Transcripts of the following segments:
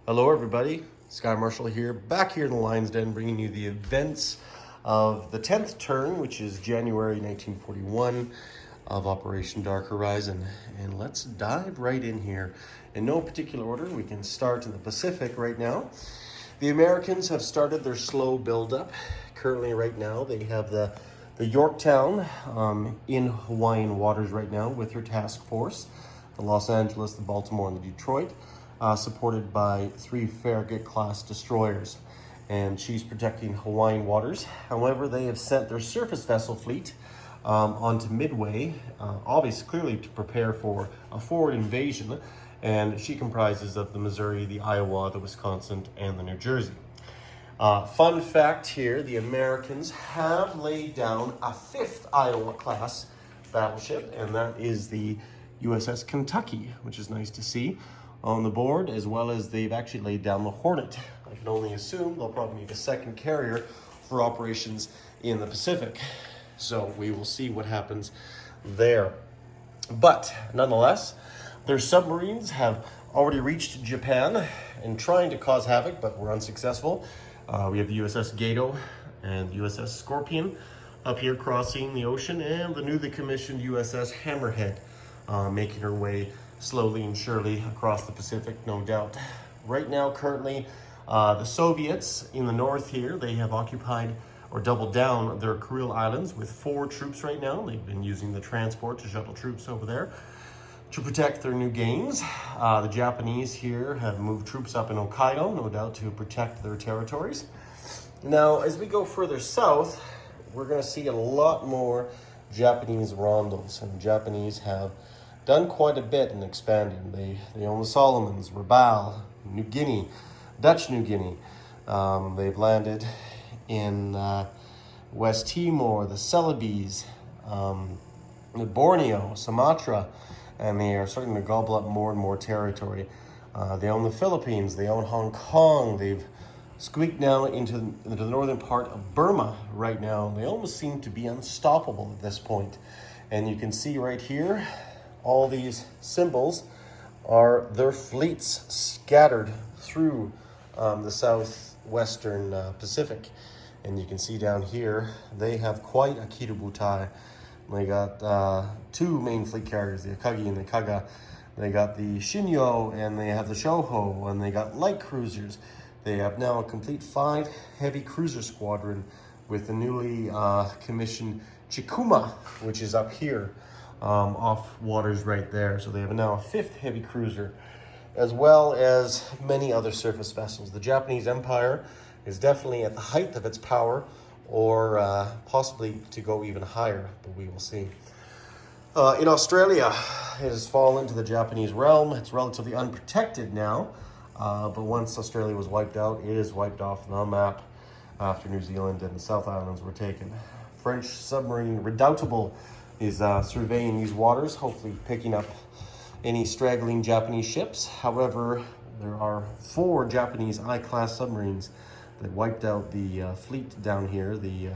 Hello everybody, Sky Marshall here, back here in the Lion's Den, bringing you the events of the 10th turn, which is January 1941 of Operation Dark Horizon. And let's dive right in here. In no particular order, we can start in the Pacific right now. The Americans have started their slow buildup. Currently right now, they have the Yorktown in Hawaiian waters right now with her task force, the Los Angeles, the Baltimore, and the Detroit. Supported by 3 Farragut-class destroyers, and she's protecting Hawaiian waters. However, they have sent their surface vessel fleet onto Midway, obviously clearly to prepare for a forward invasion, and she comprises of the Missouri, the Iowa, the Wisconsin, and the New Jersey. Fun fact here, the Americans have laid down a 5th Iowa-class battleship, and that is the USS Kentucky, which is nice to see on the board, as well as they've actually laid down the Hornet. I can only assume they'll probably need a second carrier for operations in the Pacific. So we will see what happens there. But nonetheless, their submarines have already reached Japan and trying to cause havoc, but were unsuccessful. We have the USS Gato and the USS Scorpion up here crossing the ocean, and the newly commissioned USS Hammerhead making her way slowly and surely across the Pacific, no doubt. Right now, currently, the Soviets in the north here, they have occupied or doubled down their Kuril Islands with 4 troops right now. They've been using the transport to shuttle troops over there to protect their new gains. The Japanese here have moved troops up in Hokkaido, no doubt to protect their territories. Now, as we go further south, we're going to see a lot more Japanese rondels, and the Japanese have done quite a bit in expanding. They own the Solomons, Rabaul, New Guinea, Dutch New Guinea. They've landed in West Timor, the Celebes, Borneo, Sumatra, and they are starting to gobble up more and more territory. They own the Philippines, they own Hong Kong, they've squeaked now into the northern part of Burma right now. They almost seem to be unstoppable at this point. And you can see right here, all these symbols are their fleets scattered through the southwestern Pacific. And you can see down here, they have quite a kirabutai. They got 2 main fleet carriers, the Akagi and the Kaga. They got the Shinyo, and they have the Shoho, and they got light cruisers. They have now a complete 5 heavy cruiser squadron with the newly commissioned Chikuma, which is up here. Off waters right there. So they have now a 5th heavy cruiser, as well as many other surface vessels. The Japanese Empire is definitely at the height of its power, or possibly to go even higher, but we will see. In Australia, it has fallen to the Japanese realm. It's relatively unprotected now, but once Australia was wiped out, it is wiped off the map after New Zealand and the South Islands were taken. French submarine Redoutable is surveying these waters, hopefully picking up any straggling Japanese ships. However, there are 4 Japanese I-class submarines that wiped out the fleet down here, the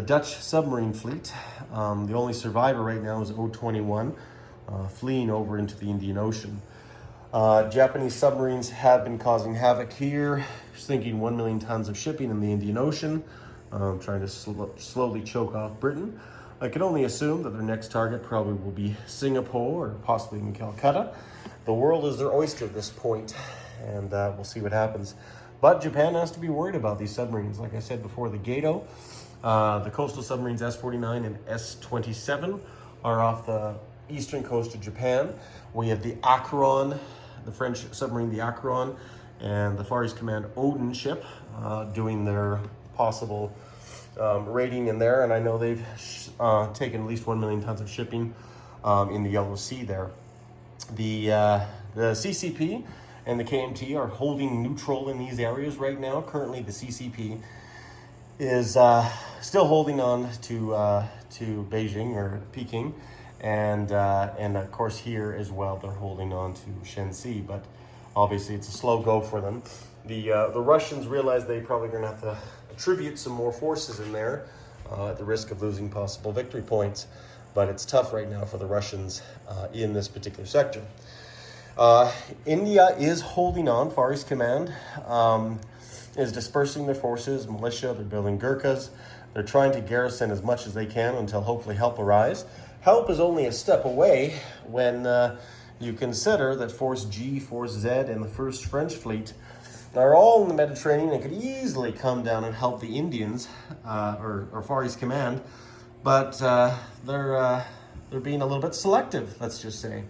Dutch submarine fleet. The only survivor right now is O-21, fleeing over into the Indian Ocean. Japanese submarines have been causing havoc here, sinking 1 million tons of shipping in the Indian Ocean, trying to slowly choke off Britain. I can only assume that their next target probably will be Singapore or possibly even Calcutta. The world is their oyster at this point, and we'll see what happens. But Japan has to be worried about these submarines. Like I said before, the Gato, the coastal submarines S-49 and S-27 are off the eastern coast of Japan. We have the Acheron, the French submarine, the Acheron, and the Far East Command Odin ship doing their possible raiding in there, and I know they've taken at least 1 million tons of shipping in the Yellow Sea there. The CCP and the KMT are holding neutral in these areas right now. Currently, the CCP is still holding on to Beijing or Peking, and of course here as well they're holding on to Shenxi. But obviously, it's a slow go for them. The Russians realize they probably going to have to attribute some more forces in there at the risk of losing possible victory points. But it's tough right now for the Russians in this particular sector. India is holding on. Far East Command is dispersing their forces, militia. They're building Gurkhas. They're trying to garrison as much as they can until hopefully help arrives. Help is only a step away when you consider that Force G, Force Z, and the 1st French Fleet are all in the Mediterranean and could easily come down and help the Indians or Far East Command, but they're being a little bit selective, let's just say.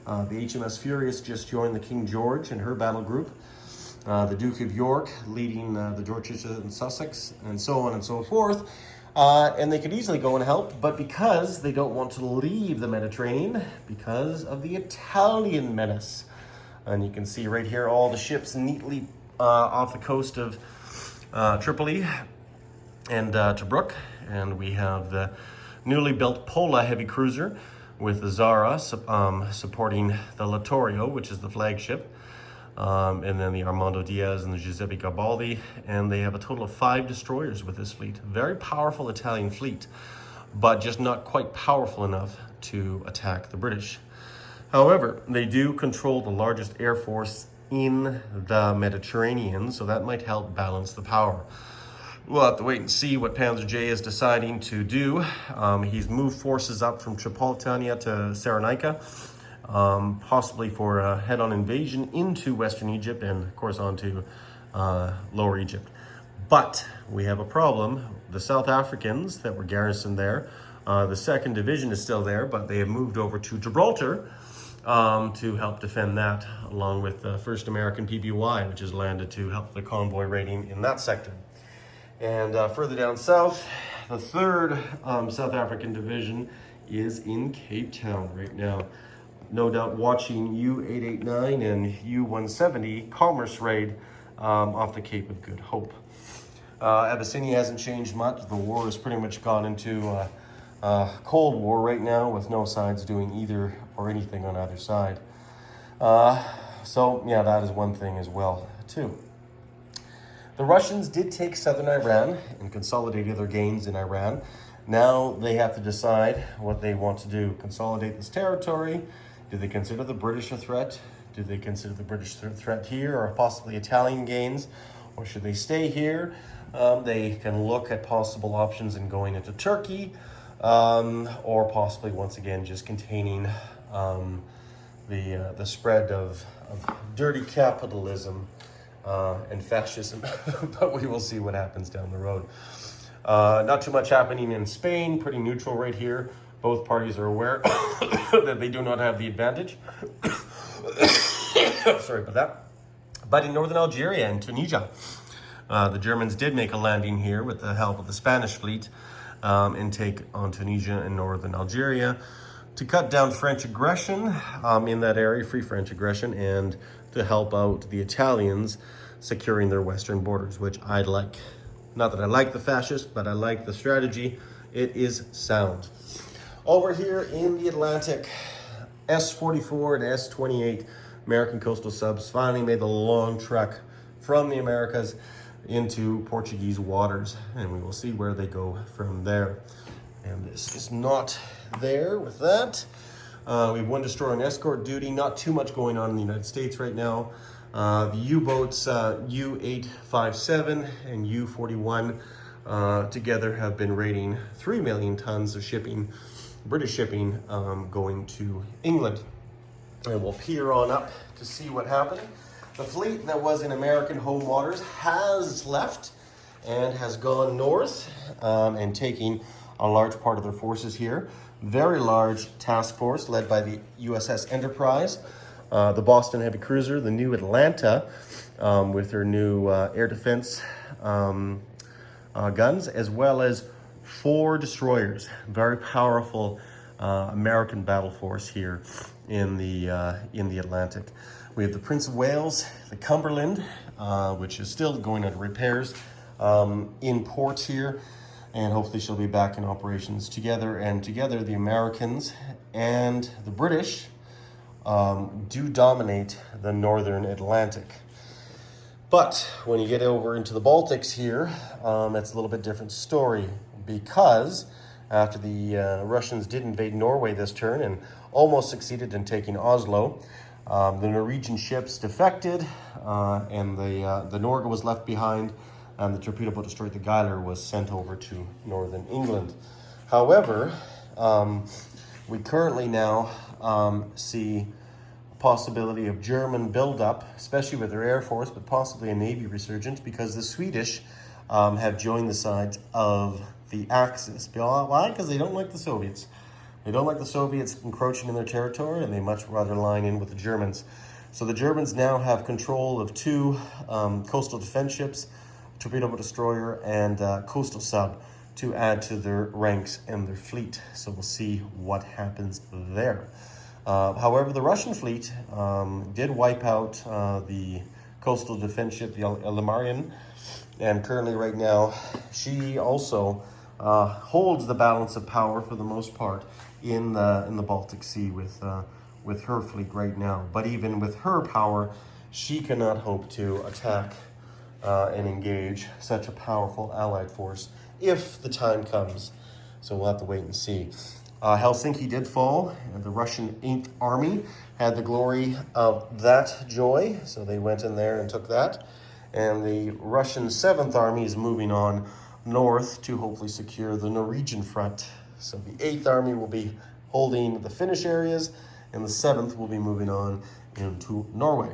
The HMS Furious just joined the King George and her battle group. The Duke of York leading the Dorchester and Sussex, and so on and so forth. And they could easily go and help, but because they don't want to leave the Mediterranean, because of the Italian menace. And you can see right here all the ships neatly off the coast of Tripoli and Tobruk. And we have the newly built Pola heavy cruiser with the Zara supporting the Littorio, which is the flagship. And then the Armando Diaz and the Giuseppe Garibaldi, and they have a total of 5 destroyers with this fleet. Very powerful Italian fleet, but just not quite powerful enough to attack the British. However, they do control the largest air force in the Mediterranean, so that might help balance the power. We'll have to wait and see what Panzer J is deciding to do. He's moved forces up from Tripolitania to Cyrenaica, possibly for a head-on invasion into Western Egypt and, of course, onto Lower Egypt. But we have a problem. The South Africans that were garrisoned there, the 2nd Division is still there, but they have moved over to Gibraltar to help defend that, along with the 1st American PBY, which has landed to help the convoy raiding in that sector. And further down south, the 3rd South African Division is in Cape Town right now. No doubt watching U-889 and U-170 commerce raid off the Cape of Good Hope. Abyssinia hasn't changed much. The war has pretty much gone into Cold War right now, with no sides doing either or anything on either side. So, yeah, that is one thing as well, too. The Russians did take southern Iran and consolidated their gains in Iran. Now they have to decide what they want to do. Consolidate this territory. Do they consider the British a threat? Do they consider the British threat here, or possibly Italian gains? Or should they stay here? They can look at possible options in going into Turkey, or possibly, once again, just containing the spread of dirty capitalism and fascism. But we will see what happens down the road. Not too much happening in Spain. Pretty neutral right here. Both parties are aware that they do not have the advantage. Sorry about that. But in northern Algeria and Tunisia, the Germans did make a landing here with the help of the Spanish fleet and take on Tunisia and northern Algeria to cut down French aggression in that area, free French aggression, and to help out the Italians securing their western borders, which I like. Not that I like the fascists, but I like the strategy. It is sound. Over here in the Atlantic, S-44 and S-28 American coastal subs finally made the long trek from the Americas into Portuguese waters, and we will see where they go from there. And this is not there with that. We have one destroyer on escort duty. Not too much going on in the United States right now. The U-boats U-857 and U-41 together have been raiding 3 million tons of shipping, British shipping, going to England. And we'll peer on up to see what happened. The fleet that was in American home waters has left and has gone north and taking a large part of their forces here. Very large task force led by the USS Enterprise, the Boston heavy cruiser, the new Atlanta with her new air defense guns, as well as 4 destroyers. Very powerful American battle force here in the Atlantic. We have the Prince of Wales, the Cumberland, which is still going under repairs in port here, and hopefully she'll be back in operations together. And together, the Americans and the British do dominate the northern Atlantic. But when you get over into the Baltics here, it's a little bit different story, because after the Russians did invade Norway this turn and almost succeeded in taking Oslo, The Norwegian ships defected, and the Norge was left behind, and the torpedo boat destroyer, the Geiler, was sent over to northern England. However, we currently now see a possibility of German buildup, especially with their Air Force, but possibly a Navy resurgence, because the Swedish have joined the sides of the Axis. Why? Because they don't like the Soviets. They don't like the Soviets encroaching in their territory, and they much rather line in with the Germans. So the Germans now have control of 2 coastal defense ships, torpedo boat destroyer, and coastal sub, to add to their ranks and their fleet. So we'll see what happens there. However, the Russian fleet did wipe out the coastal defense ship, the Ilmarian, and currently right now she also holds the balance of power for the most part in the Baltic Sea with her fleet right now. But even with her power, she cannot hope to attack and engage such a powerful allied force if the time comes. So we'll have to wait and see. Helsinki did fall, and the Russian 8th Army had the glory of that joy, so they went in there and took that. And the Russian 7th Army is moving on north to hopefully secure the Norwegian front. So the 8th Army will be holding the Finnish areas, and the 7th will be moving on into Norway.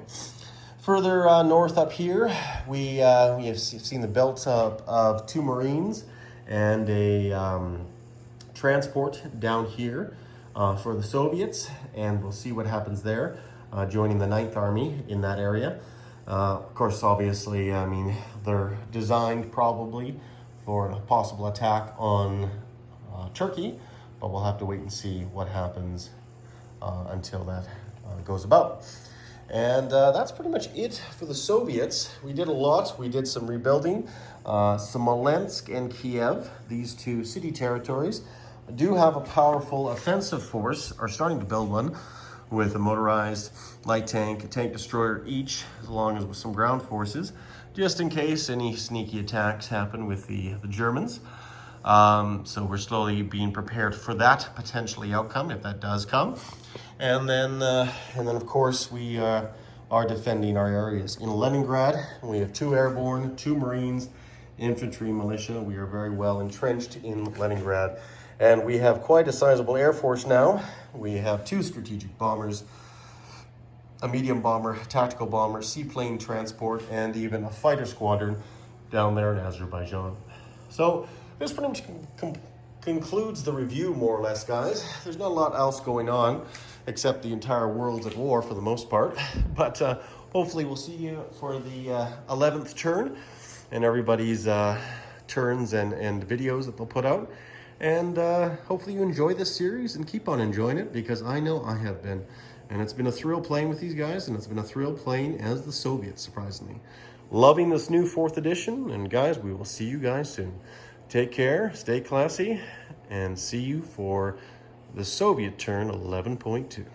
Further north up here, we have seen the built up of 2 Marines and a transport down here for the Soviets, and we'll see what happens there, joining the 9th Army in that area. Of course, obviously, I mean, they're designed probably for a possible attack on Turkey, but we'll have to wait and see what happens until that goes about. And that's pretty much it for the Soviets. We did a lot. We did some rebuilding. Smolensk and Kiev, these 2 city territories, do have a powerful offensive force, are starting to build one, with a motorized light tank, a tank destroyer each, along as with some ground forces, just in case any sneaky attacks happen with the Germans. So we're slowly being prepared for that potentially outcome, if that does come. And then of course, we are defending our areas. In Leningrad, we have 2 airborne, 2 Marines, infantry, militia. We are very well entrenched in Leningrad. And we have quite a sizable air force now. We have 2 strategic bombers, a medium bomber, tactical bomber, seaplane transport, and even a fighter squadron down there in Azerbaijan. So this pretty much concludes the review, more or less, guys. There's not a lot else going on, except the entire world's at war for the most part. But hopefully we'll see you for the 11th turn and everybody's turns and videos that they'll put out. And hopefully you enjoy this series and keep on enjoying it, because I know I have been. And it's been a thrill playing with these guys, and it's been a thrill playing as the Soviets, surprisingly. Loving this new 4th edition, and guys, we will see you guys soon. Take care, stay classy, and see you for the Soviet turn 11.2.